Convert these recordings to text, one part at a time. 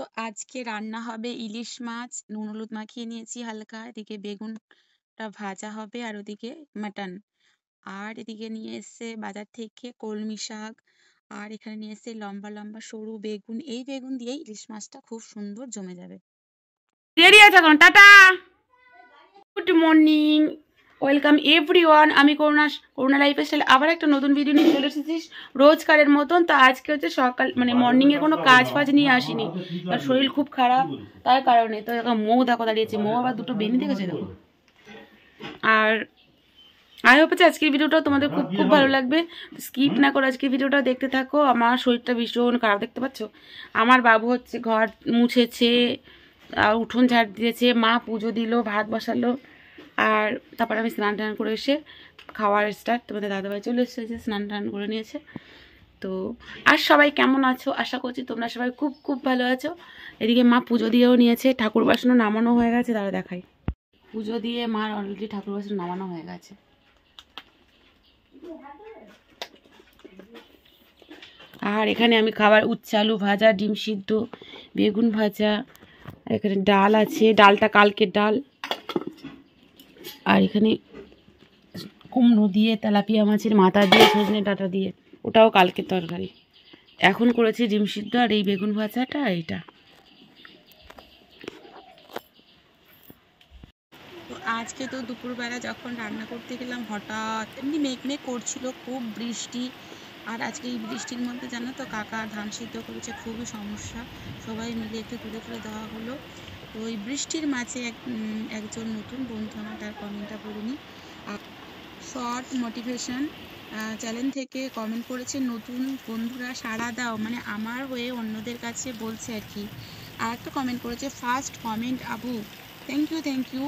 তো আজকে রান্না হবে ইলিশ মাছ, নুন হলুদ মাখিয়ে নিয়েছি হালকা। এদিকে বেগুনটা ভাজা হবে আর ওদিকে মাটন। আর এদিকে নিয়ে এসছে বাজার থেকে কলমি শাক। আর এখানে নিয়ে এসছে লম্বা লম্বা সরু বেগুন। এই বেগুন দিয়েই ইলিশ মাছটা খুব সুন্দর জমে যাবে। দেরি আছে এখন, tata. Good morning, welcome everyone. আমি করুণা লাইফস্টাইল আবার একটা নতুন ভিডিও নিয়ে চলে এসেছি রোজকারের মতন। তো আজকে হচ্ছে সকাল মানে মর্নিংয়ে কোনো কাজ ফাজ নিয়ে আসিনি, তার শরীর খুব খারাপ, তার কারণে। তো এখন মৌ দেখো দাঁড়িয়েছে, মৌ আবার দুটো বেনি দেখেছে দেখো। আর আই হোপ যে আজকের ভিডিওটা তোমাদের খুব খুব ভালো লাগবে। স্কিপ না করে আজকের ভিডিওটা দেখতে থাকো। আমার শরীরটা ভীষণ খারাপ, দেখতে পাচ্ছ। আমার বাবু হচ্ছে ঘর মুছেছে, উঠোন ঝাড় দিয়েছে, মা পুজো দিল, ভাত বসালো। আর তারপর আমি স্নান টান করে এসে খাওয়ার স্টার্ট। তোমাদের দাদাভাই চলে এসেছে, স্নান টান করে নিয়েছে। তো আর সবাই কেমন আছো? আশা করছি তোমরা সবাই খুব খুব ভালো আছো। এদিকে মা পুজো দিয়েও নিয়েছে, ঠাকুর বাসনও নামানো হয়ে গেছে। দাঁড়া দেখাই, পুজো দিয়ে মার অলরেডি ঠাকুর বাসন নামানো হয়ে গেছে। আর এখানে আমি খাবার উচ্ছে আলু ভাজা, ডিম সিদ্ধ, বেগুন ভাজা, এখানে ডাল আছে, ডালটা কালকের ডাল। আর এখানে কুমড়ো দিয়ে, তেলাপিয়া মাছের মাথা দিয়ে, সজনে ডাঁটা দিয়ে, ওটাও কালকের তরকারি। এখন করেছি ডিম সিদ্ধ আর এই বেগুন ভাজাটা। এইটা তো আজকে তো দুপুরবেলা যখন রান্না করতে গেলাম, হঠাৎ এমনি মেঘ করছিল, খুব বৃষ্টি। আর আজকে এই বৃষ্টির মধ্যে জানো তো কাকা ধান সিদ্ধ করেছে, খুবই সমস্যা। সবাই মিলে একটু তুলে তুলে দেওয়া হলো। তো ওই বৃষ্টির মাঝে একজন নতুন বন্ধু আমার, তার কমেন্টটা পড়িনি। শর্ট মোটিভেশন চ্যানেল থেকে কমেন্ট করেছে, নতুন বন্ধুরা সাড়া দাও, মানে আমার হয়ে অন্যদের কাছে বলছে আর কি। আর একটা কমেন্ট করেছে, first comment Abu, thank you thank you.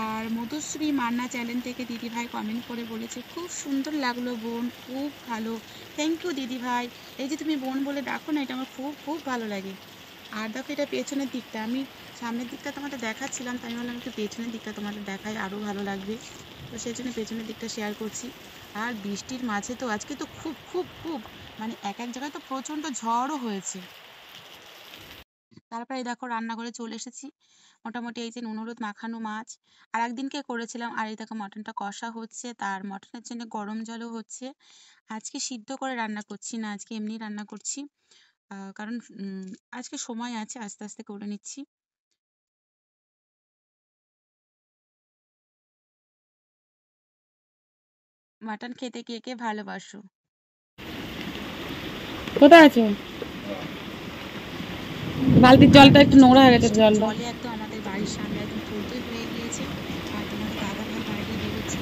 আর মধুশ্রী মান্না চ্যানেল থেকে দিদিভাই কমেন্ট করে বলেছে, খুব সুন্দর লাগলো বোন, খুব ভালো। থ্যাংক ইউ দিদিভাই। এই যে তুমি বোন বলে ডাকো না, এটা আমার খুব খুব ভালো লাগে। আর দেখো, এটা পেছনের দিকটা, আমি সামনের দিকটা তোমাদের দেখাচ্ছিলাম, তাই ভাবলাম একটু পেছনের দিকটা তোমাদের দেখাই, আরও ভালো লাগবে। তো সেই জন্য পেছনের দিকটা শেয়ার করছি। আর বৃষ্টির মাঝে তো আজকে তো খুব খুব খুব মানে এক এক জায়গায় তো প্রচণ্ড ঝড়ও হয়েছে। তারপরে দেখো রান্না করে চলে এসেছি। মোটামুটি এই যে নুন হলুদ মাখানো মাছ আর একদিনকে করেছিলাম। আর এই দেখো মটনটা কষা হচ্ছে, তার মটনের জন্য গরম জলও হচ্ছে। আজকে সিদ্ধ করে রান্না করছি না, আজকে এমনি রান্না করছি। কারণ আজকে সময় আছে, আস্তে আস্তে করে নিচ্ছি। মাটন খেতে কে কে ভালোবাসো? কোথায় আছো? বালতির জলটা একটু নোংরা হয়ে গেছে, জলটা জলে একদম আমাদের বাড়ির সামনে একদম থই হয়ে গিয়েছে। আর তোমাদের দাদা ভাই বাইরে বেরোচ্ছে।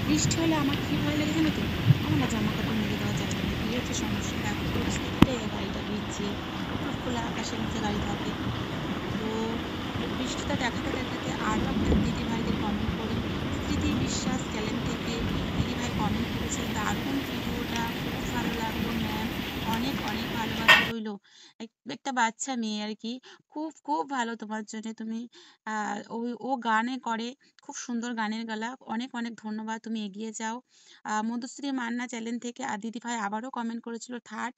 বৃষ্টি হলে আমার কি ভয় লাগে জানো তো? আমার না জামা কাপড় মেলে দেওয়ার চেষ্টা করি, কি হচ্ছে সমস্যা এখন পরিস্থিতিতে গাড়িটা ভিজছে, পুরো খোলা আকাশের নিচে গাড়ি থাকে। তো বৃষ্টিটা দেখাতে দেখাতে আরও একটা দিদি ভাইদের কমেন্ট করি। স্মৃতি বিশ্বাস চ্যানেল থেকে দিদি ভাই কমেন্ট করেছে, দারুণ ভিডিওটা, খুব ভালো লাগলো ম্যাম, অনেক অনেক ভালোবাসা রইলো। একটা বাচ্চা মেয়ে আর কি, খুব খুব ভালো তোমার জন্য। তুমি ও গানে করে, খুব সুন্দর গানের গলা, অনেক অনেক ধন্যবাদ, তুমি এগিয়ে যাও। মধুশ্রী মান্না চ্যানেল থেকে দিদি ভাই আবারও কমেন্ট করেছিল, থার্ড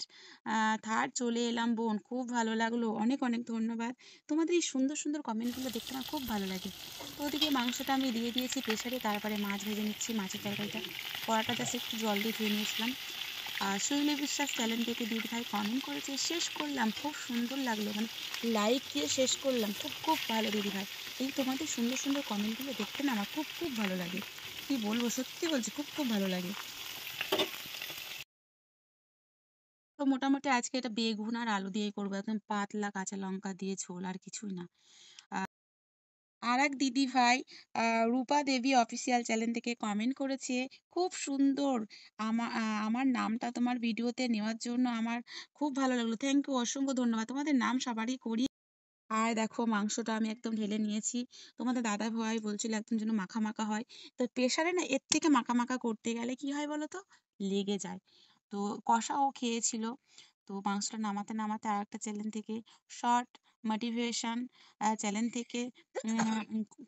থার্ড চলে এলাম বোন, খুব ভালো লাগলো, অনেক অনেক ধন্যবাদ। তোমাদের এই সুন্দর সুন্দর কমেন্টগুলো দেখতে আমার খুব ভালো লাগে। তো ওদিকে মাংসটা আমি দিয়ে দিয়েছি প্রেসারে, তারপরে মাছ ভেজে নিচ্ছি। মাছের তরকারিটা, কড়াটা জাস্ট একটু জল দিয়ে ধুয়ে নিয়েছিলাম। আর শৈলী বিশ্বাস চ্যানেল থেকে দিদি ভাই কমেন্ট করেছে, শেষ করলাম, খুব সুন্দর লাগলো, মানে লাইক দিয়ে শেষ করলাম, খুব খুব ভালো দিদি ভাই। এই তোমাদের সুন্দর সুন্দর কমেন্টগুলো দেখতে না আমার খুব খুব ভালো লাগে, কি বলবো, সত্যি বলছি, খুব খুব ভালো লাগে। তো মোটামুটি আজকে এটা বেগুন আর আলু দিয়ে করবো, একদম পাতলা কাঁচা লঙ্কা দিয়ে ঝোল, আর কিছুই না। আর এক দিদি ভাই রূপা দেবী অফিসিয়াল চ্যানেল থেকে কমেন্ট করেছে, খুব সুন্দর, আমার নামটা তোমার ভিডিওতে নেওয়ার জন্য আমার খুব ভালো লাগলো, থ্যাংক ইউ, অসংখ্য ধন্যবাদ। তোমাদের নাম সবারই করি। আর দেখো মাংসটা আমি একদম ঢেলে নিয়েছি। তোমাদের দাদা ভাই বলছিল একদম যেন মাখা মাখা হয়। তো প্রেশারে না এর থেকে মাখা মাখা করতে গেলে কি হয় বলো তো, লেগে যায়। তো কষাও খেয়েছিল। তো মাংসটা নামাতে নামাতে আর একটা চ্যানেল থেকে শর্ট মোটিভেশন চ্যানেল থেকে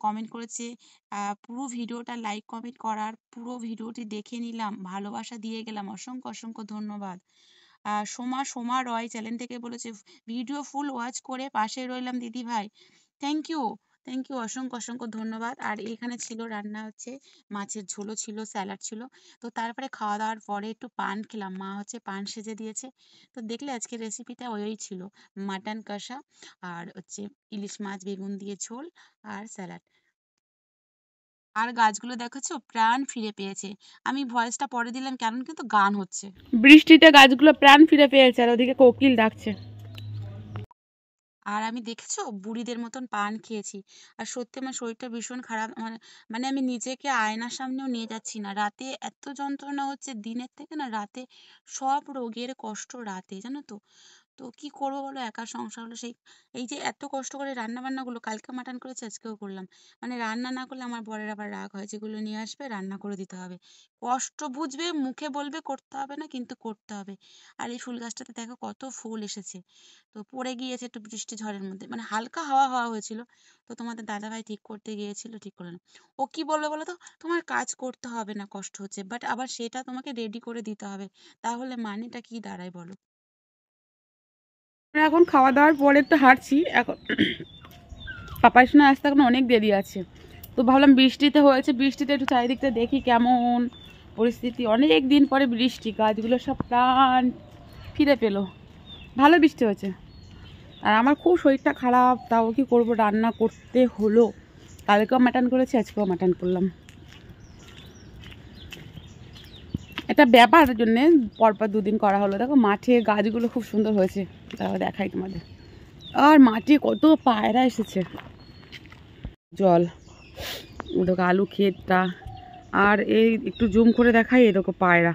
কমেন্ট করেছে, পুরো ভিডিওটা লাইক কমেন্ট করার পুরো ভিডিওটি দেখে নিলাম, ভালোবাসা দিয়ে গেলাম, অসংখ্য অসংখ্য ধন্যবাদ। সোমা সোমা রয় চ্যানেল থেকে বলেছে ভিডিও ফুল ওয়াচ করে পাশে রইলাম দিদি ভাই। থ্যাংক ইউ, থ্যাংক ইউ, অসংখ্য অসংখ্য ধন্যবাদ। আর এখানে ছিল রান্না হচ্ছে মাছের ঝোলও ছিল, স্যালাড ছিল। তো তারপরে খাওয়া দাওয়ার পরে একটু পান খেলাম, মা হচ্ছে পান সেজে দিয়েছে। তো দেখলে আজকের রেসিপিটা ওই ছিল, মাটন কষা আর হচ্ছে ইলিশ মাছ বেগুন দিয়ে ঝোল আর স্যালাড। আর গাছগুলো দেখেছো প্রাণ ফিরে পেয়েছে। আমি ভয়েসটা পরে দিলাম কারণ কিন্তু গান হচ্ছে, বৃষ্টিতে গাছগুলো প্রাণ ফিরে পেয়েছে আর ওদিকে কোকিল ডাকছে। আর আমি দেখেছো বুড়িদের মতন পান খেয়েছি। আর সত্যি আমার শরীরটা ভীষণ খারাপ, মানে মানে আমি নিজেকে আয়নার সামনেও নিয়ে যাচ্ছি না, রাতে এত যন্ত্রণা হচ্ছে, দিনের থেকে না রাতে সব রোগের কষ্ট রাতে, জানো তো। তো কি করবো বলো, একা সংসার হলো সেই। এই যে এত কষ্ট করে রান্না বান্নাগুলো, কালকে মাটন করেছি আজকেও করলাম, মানে রান্না না করলে আমার বরের আবার রাগ হয়, যেগুলো নিয়ে আসবে রান্না করে দিতে হবে। কষ্ট বুঝবে, মুখে বলবে করতে হবে না, কিন্তু করতে হবে। আর এই ফুল গাছটাতে দেখো কত ফুল এসেছে। তো পড়ে গিয়েছে একটু বৃষ্টি ঝড়ের মধ্যে, মানে হালকা হাওয়া হাওয়া হয়েছিল। তো তোমাদের দাদাভাই ঠিক করতে গিয়েছিল, ঠিক করে না। ও কি বলবে বলো তো, তোমার কাজ করতে হবে না, কষ্ট হচ্ছে, বাট আবার সেটা তোমাকে রেডি করে দিতে হবে। তাহলে মানেটা কি দাঁড়ায় বলো। আমরা এখন খাওয়া দাওয়ার পরে একটু হাঁটছি এখন। পাপার শোনা আসতে এখন অনেক দেরি আছে। তো ভাবলাম বৃষ্টিতে হয়েছে, বৃষ্টিতে একটু চারিদিকটা দেখি কেমন পরিস্থিতি। অনেক দিন পরে বৃষ্টি, গাছগুলো সব প্রাণ ফিরে পেলো। ভালো বৃষ্টি হয়েছে। আর আমার খুব শরীরটা খারাপ, তাও কি করব, রান্না করতে হলো। কালকেও মাটন করেছি, আজকেও মাটন করলাম। এটা ব্যাপার জন্যে পরপর দুদিন করা হলো। দেখো মাঠে গাছগুলো খুব সুন্দর হয়েছে, তাও দেখাই তোমাদের। আর মাঠে কত পায়রা এসেছে, জল দেখো আলু ক্ষেতটা। আর এই একটু জুম করে দেখাই, এই দেখো পায়রা,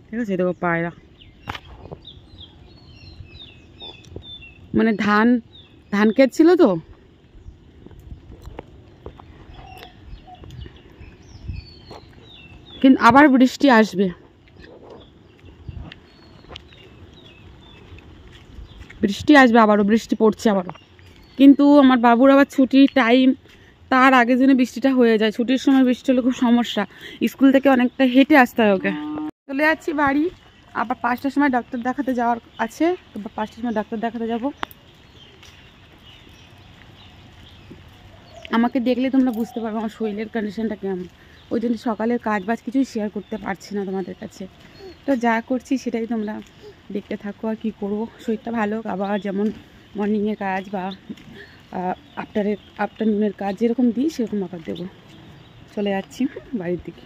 ঠিক আছে, এই দেখো পায়রা। মানে ধান ধান ক্ষেত ছিল তো, কিন্তু আবার বৃষ্টি আসবে, বৃষ্টি আসবে, আবারও বৃষ্টি পড়ছে আবারও। কিন্তু আমার বাবুর আবার ছুটির টাইম, তার আগে যেন বৃষ্টিটা হয়ে যায়। ছুটির সময় বৃষ্টি হলে খুব সমস্যা, স্কুল থেকে অনেকটা হেঁটে আসতে হয় ওকে। চলে যাচ্ছি বাড়ি, আবার 5টার সময় ডাক্তার দেখাতে যাওয়ার আছে, তো 5টার সময় ডাক্তার দেখাতে যাব। আমাকে দেখলে তোমরা বুঝতে পারবে আমার শরীরের কন্ডিশনটা কেমন। ওই জন্য সকালের কাজ বাজ কিছুই শেয়ার করতে পারছি না তোমাদের কাছে। তো যা করছি সেটাই তোমরা দেখতে থাকো। আর কী করবো, শরীরটা ভালো আবার যেমন মর্নিংয়ের কাজ বা আফটারনুনের কাজ যেরকম দিই সেরকম আবার দেবো। চলে যাচ্ছি বাড়ির দিকে।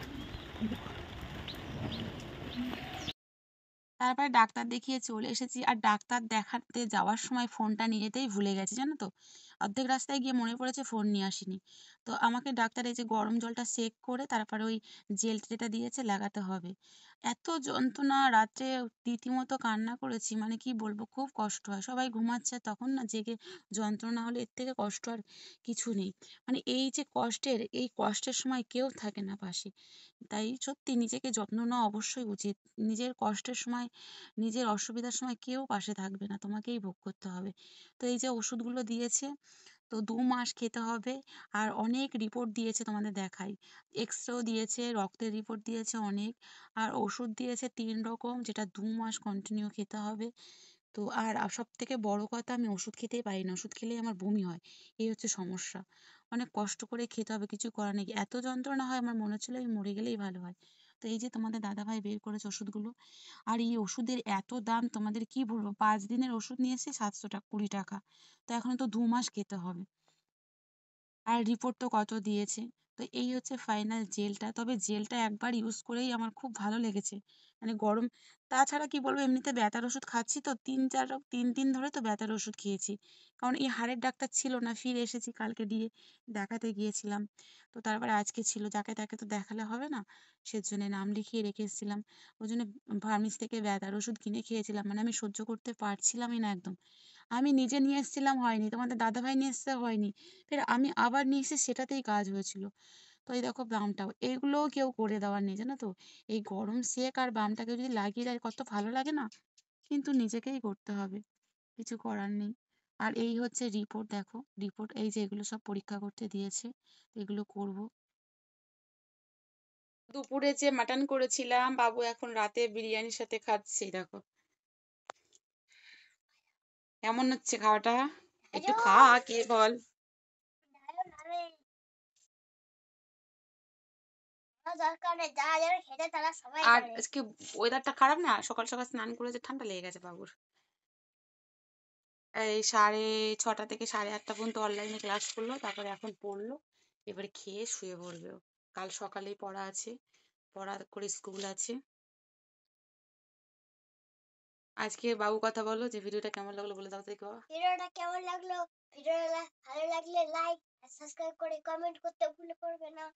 তারপরে ডাক্তার দেখিয়ে চলে এসেছি। আর ডাক্তার দেখাতে যাওয়ার সময় ফোনটা নিয়ে যেতেই ভুলে গেছি, জানো তো। অর্ধেক রাস্তায় গিয়ে মনে পড়েছে ফোন নিয়ে আসিনি। তো আমাকে ডাক্তার এই যে গরম জলটা সেক করে তারপরে ওই জেল যেটা দিয়েছে লাগাতে হবে। এত যন্ত্রণা, রাত্রে রীতিমতো কান্না করেছি, মানে কি বলবো, খুব কষ্ট হয়। সবাই ঘুমাচ্ছে তখন না জেগে যন্ত্রণা হলে এর থেকে কষ্ট আর কিছু নেই। মানে এই যে কষ্টের, এই কষ্টের সময় কেউ থাকে না পাশে। তাই সত্যি নিজেকে যত্ন নেওয়া অবশ্যই উচিত। নিজের কষ্টের সময়, নিজের অসুবিধার সময় কেউ পাশে থাকবে না, তোমাকেই ভোগ করতে হবে। তো এই যে ওষুধগুলো দিয়েছে, তো 2 মাস খেতে হবে। আর অনেক রিপোর্ট দিয়েছে, তোমাদের দেখাই। এক্সরেও দিয়েছে, রক্তের রিপোর্ট দিয়েছে অনেক। আর ওষুধ দিয়েছে 3 রকম, যেটা 2 মাস কন্টিনিউ খেতে হবে। তো আর সব থেকে বড় কথা, আমি ওষুধ খেতেই পারি না, ওষুধ খেলেই আমার বমি হয়। এই হচ্ছে সমস্যা। অনেক কষ্ট করে খেতে হবে, কিছু করার নেই। এত যন্ত্রণা হয়, আমার মনে হচ্ছিল আমি মরে গেলেই ভালো হয়। তো এই যে তোমাদের দাদাভাই বের করেছে ওষুধগুলো। আর এই ওষুধের এত দাম, তোমাদের কি বলবো, 5 দিনের ওষুধ নিয়ে এসে 700 টাকা, 20 টাকা। তো এখন তো 2 মাস খেতে হবে। আর রিপোর্ট তো কত দিয়েছে। তো এই হচ্ছে ফাইনাল জেলটা। তবে জেলটা একবার ইউজ করেই আমার খুব ভালো লেগেছে। মানে গরম, তাছাড়া কি বলবো, এমনিতে ব্যথার ওষুধ খাচ্ছি তো 3 দিন ধরে তো ব্যথার ওষুধ খেয়েছি। কারণ এই হাড়ের ডাক্তার ছিল না, ফিরে এসেছি কালকে দিয়ে দেখাতে গিয়েছিলাম। তো তারপরে আজকে ছিল, যাকে তাকে তো দেখালে হবে না, সেজন্য নাম লিখিয়ে রেখে এসেছিলাম। ওই জন্য ফার্মেসি থেকে ব্যথার ওষুধ কিনে খেয়েছিলাম, মানে আমি সহ্য করতে পারছিলামই না একদম। আমি নিজে নিয়ে এসেছিলাম হয়নি, তোমাদের দাদাভাই নিয়ে এসেছে হয়নি, ফের আমি আবার নিয়ে এসে সেটাতেই কাজ হয়েছিল। তো এই দেখো বামটাও, এগুলোও কেউ করে দেওয়ার নেই, জানো তো। এই গরম সেক আর বামটাকে যদি লাগিয়ে দেয় কত ভালো লাগে না, কিন্তু নিজেকেই করতে হবে, কিছু করার নেই। আর এই হচ্ছে রিপোর্ট, দেখো রিপোর্ট, এই যে এগুলো সব পরীক্ষা করতে দিয়েছে, এগুলো করব। দুপুরে যে মাটন করেছিলাম, বাবু এখন রাতে বিরিয়ানির সাথে খাচ্ছে, দেখো। কেমন হচ্ছে খাওয়াটা? একটু খা, কে বল। আর আজকে ওয়েদারটা খারাপ না, সকাল সকাল স্নান করেছে, ঠান্ডা লেগে গেছে বাবুর। এই 6:30 থেকে 8:30 পর্যন্ত অনলাইনে ক্লাস করলো, তারপরে এখন পড়লো, এবারে খেয়ে শুয়ে পড়বে ও। কাল সকালেই পড়া আছে, পড়া করে স্কুল আছে। আজকে বাবু কথা বলো, যে ভিডিওটা কেমন লাগলো বলে দাও তো দেখি বাবা। ভিডিওটা কেমন লাগলো? ভিডিওটা ভালো লাগলে লাইক আর সাবস্ক্রাইব করে কমেন্ট করতে ভুলে করবে না।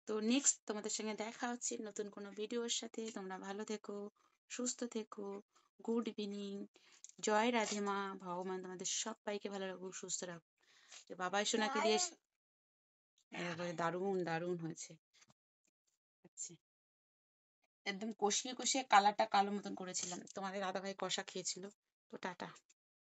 তো নেক্সট তোমাদের সঙ্গে দেখা হচ্ছে নতুন কোনো ভিডিওর সাথে। তোমরা ভালো থেকো, সুস্থ থেকো। Good evening. জয় রাধে মা। ভগবান তোমাদের সবাইকে ভালো রাখুক, সুস্থ রাখুক। তো বাবাই সোনাকে দিয়ে এবারে দারুণ দারুণ হয়েছে। আচ্ছা, একদম কষিয়ে কষিয়ে কালারটা কালো মতন করেছিলাম, তোমাদের দাদাভাই কষা খেয়েছিল। তো টাটা।